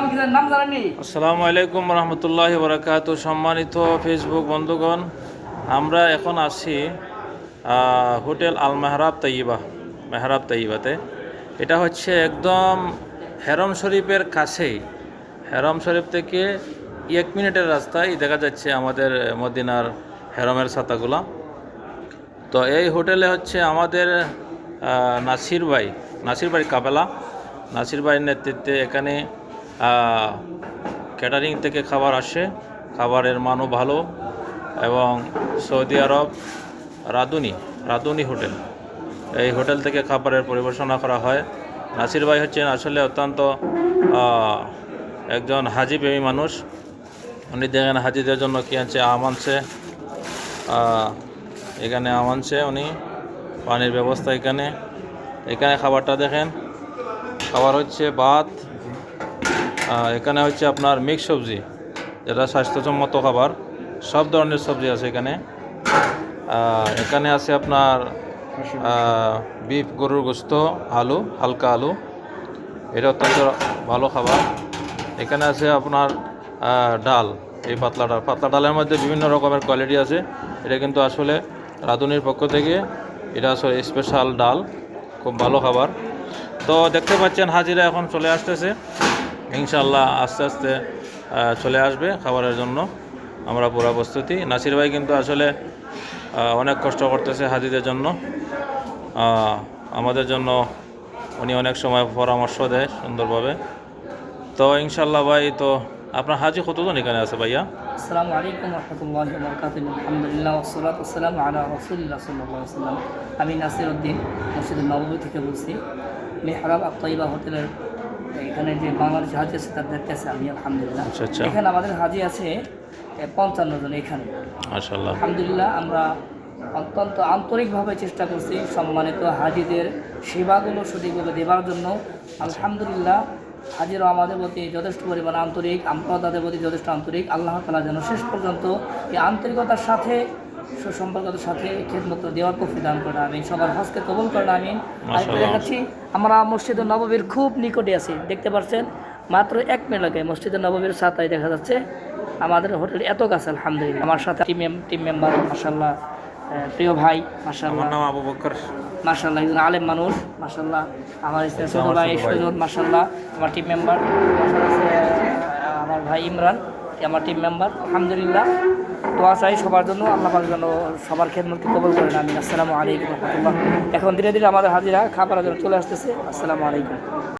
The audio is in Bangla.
আসসালামু আলাইকুম রহমতুল্লাহি বারাকাতুহু। সম্মানিত ফেসবুক বন্ধুগণ, আমরা এখন আছি হোটেল আল মেহরাব তৈয়বাতে। এটা হচ্ছে একদম হেরম শরীফের কাছেই। হেরম শরীফ থেকে 1 মিনিটের রাস্তায় দেখা যাচ্ছে আমাদের মদিনার হেরমের ছাতাগুলা। তো এই হোটেলে হচ্ছে আমাদের নাসির ভাই কাবেলা, নাসির ভাইয়ের নেতৃত্বে এখানে ক্যাটারিং থেকে খাবার আসে। খাবারের মানও ভালো এবং সৌদি আরব রাদুনি হোটেল, এই হোটেল থেকে খাবারের পরিবেশনা করা হয়। নাসির ভাই হচ্ছেন আসলে অত্যন্ত একজন হাজি প্রেমী মানুষ। উনি দেখেন হাজিদের জন্য কী আনছে, আম আনছে, এখানে আম আনছে উনি, পানির ব্যবস্থা এখানে খাবারটা দেখেন। খাবার হচ্ছে ভাত, এখানে হচ্ছে আপনার মিক্স সবজি, যেটা স্বাস্থ্যসম্মত খাবার। সব ধরনের সবজি আছে এখানে। এখানে আছে আপনার বিফ, গরুর গোস্ত, আলু, হালকা আলু, এটা অত্যন্ত ভালো খাবার। এখানে আছে আপনার ডাল, এই পাতলা ডালের মধ্যে বিভিন্ন রকমের কোয়ালিটি আছে। এটা কিন্তু আসলে রাঁধুনির পক্ষ থেকে এটা আসলে স্পেশাল ডাল, খুব ভালো খাবার। তো দেখতে পাচ্ছেন হাজিরা এখন চলে আসতেছে, ইনশাল্লাহ আস্তে আস্তে চলে আসবে খাবারের জন্য। আমরা পুরা প্রস্তুতি। নাসির ভাই কিন্তু আসলে অনেক কষ্ট করতেছে হাজিদের জন্য, আমাদের জন্য উনি অনেক সময় পরামর্শ দেয় সুন্দরভাবে। তো ইনশাল্লাহ ভাই, তো আপনার হাজি কতজন এখানে আছে ভাইয়া? আসসালামু আলাইকুম রহমতুল্লাহি ওয়া বারাকাতুহু। আলহামদুলিল্লাহ ওয়াসসালাতু ওয়াসসালামু আলা রাসূলিল্লাহ সাল্লাল্লাহু আলাইহি ওয়াসাল্লাম। আমি নাসিরউদ্দিন মসজিদুল নববী থেকে বলছি। মেহরাব তৈয়বা হোটেলের এখানে যে বাংলাদেশ হাজি আছে তার দায়িত্বে আছে আমি, আলহামদুলিল্লাহ। আচ্ছা। এখানে আমাদের হাজি আছে 55 জন এখানে, মাশাআল্লাহ। আলহামদুলিল্লাহ। আমরা অত্যন্ত আন্তরিকভাবে চেষ্টা করছি সম্মানিত হাজিদের সেবাগুলো সঠিকভাবে দেওয়ার জন্য। আলহামদুলিল্লাহ, হাজিরাও আমাদের প্রতি যথেষ্ট পরিমাণ আন্তরিক, আমরাও তাদের প্রতি যথেষ্ট আন্তরিক। আল্লাহ তাআলা যেন শেষ পর্যন্ত এই আন্তরিকতার সাথে, সুসম্পর্কতার সাথে খেদমত দেওয়ার তৌফিক দান করেন। আমি সবার হজকে কবুল করেন, আমিন। আরেকটা দেখাচ্ছি, আমরা মসজিদুল নববীর খুব নিকটে আছি, দেখতে পাচ্ছেন মাত্র 1 মিনিট লাগে মসজিদুল নববীর ছাতায় দেখা যাচ্ছে আমাদের হোটেল, এত কাছে আলহামদুলিল্লাহ। আমার সাথে টিম মেম্বার মাশাআল্লাহ, প্রিয় ভাই মাশাআল্লাহ, আমার নাম আবু বকর মাশাআল্লাহ, একজন আলেম মানুষ মাশাআল্লাহ। আমার ছোট ভাই সুজন মাশাআল্লাহ, আমার টিম মেম্বার। আমার ভাই ইমরান, আমার টিম মেম্বার। আলহামদুলিল্লাহ, দোয়া চাই সবার জন্য, আল্লাহ পাক যেন সবার খেদমতকে কবুল করেন, আমিন। আসসালামু আলাইকুম রহমতুল্লাহ। এখন ধীরে ধীরে আমাদের হাজিরা খাবারের জন্য চলে আসতেছে। আসসালামু আলাইকুম।